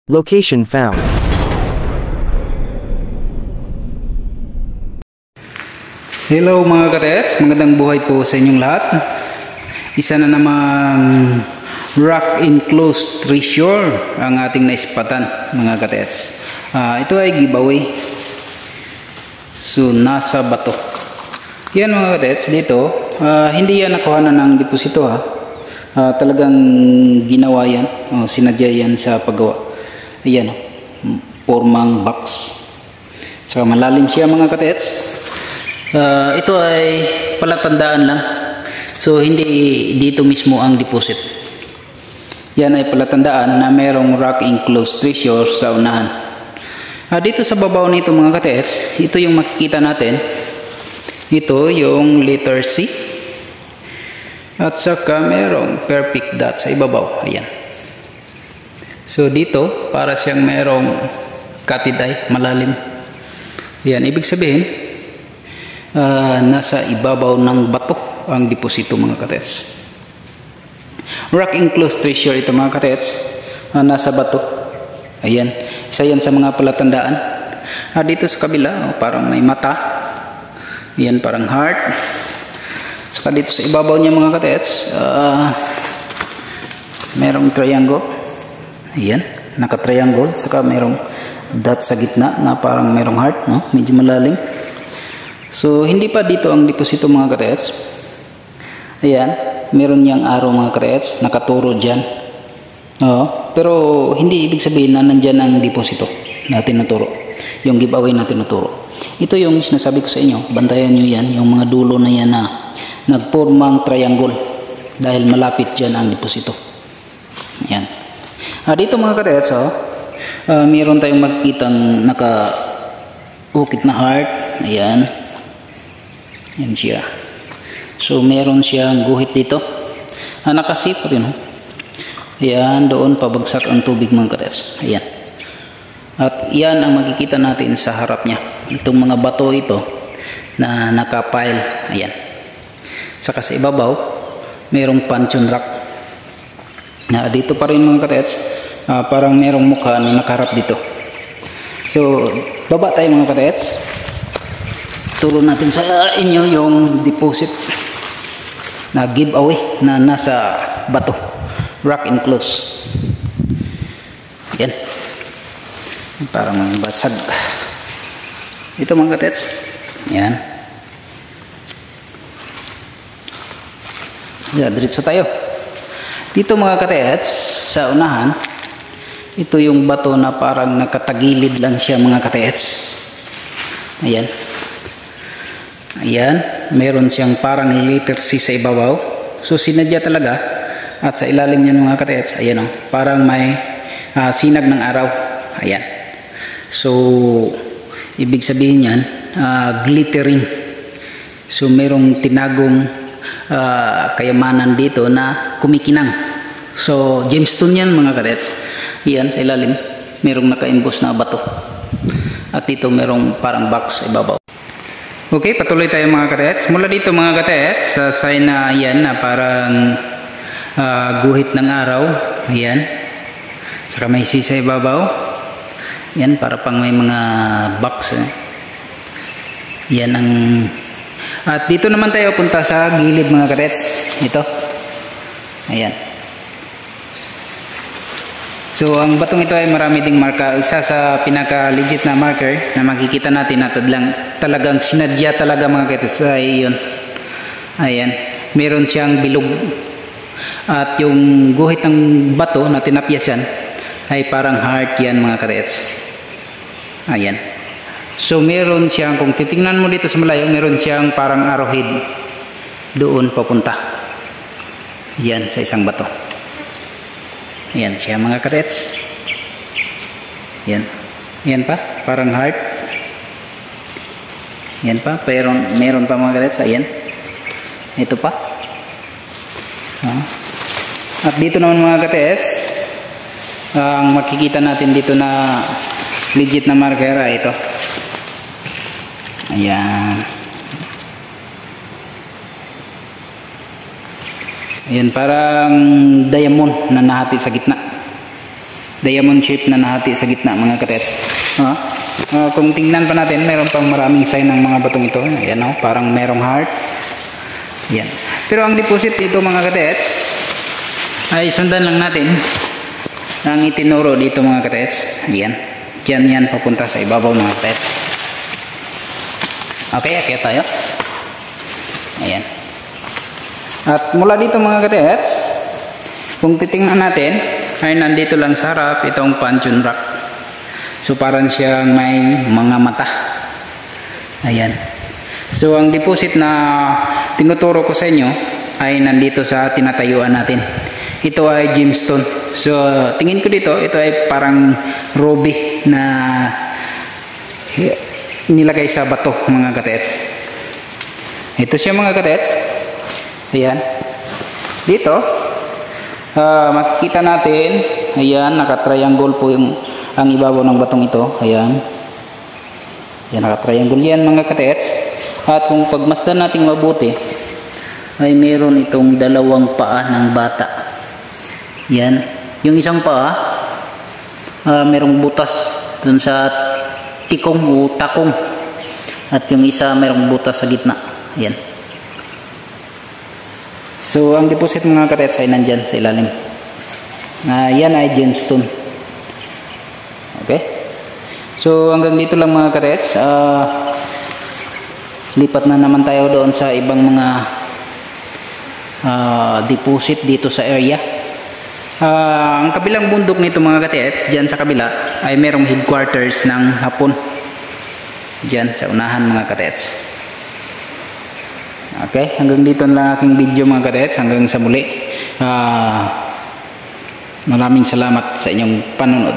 Location found. Hello mga katets, magandang buhay po sa inyong lahat. Isa na namang rock enclosed treasure ang ating naispatan mga katets. Ito ay giveaway. So nasa bato. Yan mga katets, dito hindi yan nakuhanan ng deposito talagang ginawa yan, sinadya yan sa paggawa. Ayan, formang box. So malalim siya mga katets. Ito ay palatandaan lang. So hindi dito mismo ang deposit. Yan ay palatandaan na mayroong rock enclosed treasure sa unahan. Dito sa babaw nito mga katets, ito yung makikita natin. Ito yung letter C. At saka mayroong perfect dot sa ibabaw. Ayan. So dito para siyang mayroong cutted eye, malalim. Yan, ibig sabihin nasa ibabaw ng bato ang deposito mga katets. Rock enclosed treasure ito mga katets, nasa bato. Ayan, isa yan sa mga palatandaan. Dito sa kabila parang may mata. Ayan, parang heart. Saka dito sa ibabaw niya mga katets, merong triangle. Ayan, naka-triangle. Saka merong dot sa gitna na parang merong heart, no? Medyo malalim. So hindi pa dito ang deposito mga katets. Ayan, meron niyang arrow mga katets, nakaturo dyan. Pero hindi ibig sabihin na nandyan ang deposito na tinuturo, yung giveaway na tinuturo. Ito yung sinasabi ko sa inyo, bantayan nyo yan, yung mga dulo na yan na nagpormang triangle dahil malapit dyan ang deposito. Ayan. Dito mga katets, meron tayong makikitang naka-ukit na heart. Ayan. Yan siya. So meron siyang guhit dito. Nakasip rin. Ayan, doon pabagsak ang tubig mga katets. Ayan. At yan ang makikita natin sa harap niya. Itong mga bato ito na nakapile. Ayan. Saka sa ibabaw, merong puncheon rock. Dito pa rin mga katets, parang merong mukha na nakaharap dito. So, baba tayo mga katets. Turo natin sa inyo yung deposit na giveaway na nasa bato, rock enclosed. Yan, parang basag ito mga katets. Yan, diretso tayo dito mga katets. Sa unahan, ito yung bato na parang nakatagilid lang siya mga katets. Ayan. Ayan, meron siyang parang letter C sa ibabaw. So sinadya talaga. At sa ilalim niyan mga katets, ayan parang may sinag ng araw. Ayan. So ibig sabihin niyan, glittering. So merong tinagong kayamanan dito na kumikinang. So gemstone yan mga katets. Ayan, sa ilalim merong naka-emboss na bato. At dito merong parang box sa ibabaw. Okay, patuloy tayo mga katets. Mula dito mga katets, sa sign na yan na parang guhit ng araw. Ayan. Saka may C sa ibabaw. Yan, para pang may mga box. Yan ang... At dito naman tayo punta sa gilid mga katets. Ito. Ayan. So, ang batong ito ay marami ding marka. Isa sa pinaka-legit na marker na makikita natin na talagang sinadya talaga mga katets ay yun. Ayan. Meron siyang bilog. At yung guhit ng bato na tinapyasan ay parang heart yan mga katets. Ayan. So, meron siyang, kung titingnan mo dito sa malayo, meron siyang parang arrowhead doon papunta. Yan, sa isang bato. Ayan siya mga katets. Yan. Yan pa, parang heart. Yan pa, pero meron pa mga katets. Ayan. Ito pa. At dito naman mga katets, ang makikita natin dito na legit na marker ay ito. Ayan. Ayan, parang diamond na nahati sa gitna. diamond shape na nahati sa gitna mga katets. Kung tingnan pa natin, mayroon pang maraming sign ng mga batong ito. Ayan, parang merong heart. Yan. Pero ang deposit dito mga katets ay sundan lang natin ang itinuro dito mga katets. Ayan. Diyan yan papunta sa ibabaw mga katets. Okay, akit tayo. Ayan. At mula dito mga katets, kung titingnan natin, ay nandito lang sa harap itong puncheon rock. So parang siyang may mga mata. Ayan. So ang deposit na tinuturo ko sa inyo ay nandito sa tinatayuan natin. Ito ay gemstone. So tingin ko dito, ito ay parang ruby na nilagay sa bato mga katets. Ito siya mga katets. Ayan. Dito makikita natin, ayan, naka-triangle po ang ibabaw ng batong ito. Ayan. Ayan, naka-triangle yan mga katets. At kung pagmasdan natin mabuti, ay meron itong dalawang paa ng bata. Yan. Yung isang paa, merong butas dun sa tikong o takong. At yung isa merong butas sa gitna. Yan. So, ang deposit mga katets ay nandyan sa ilalim. Yan ay gemstone. Okay? So, hanggang dito lang mga katets. Lipat na naman tayo doon sa ibang mga deposit dito sa area. Ang kabilang bundok nito mga katets, dyan sa kabila ay merong headquarters ng Hapon. Dyan sa unahan mga katets. Okay, hanggang dito lang aking video mga katets. Hanggang sa muli. Maraming salamat sa inyong panonood.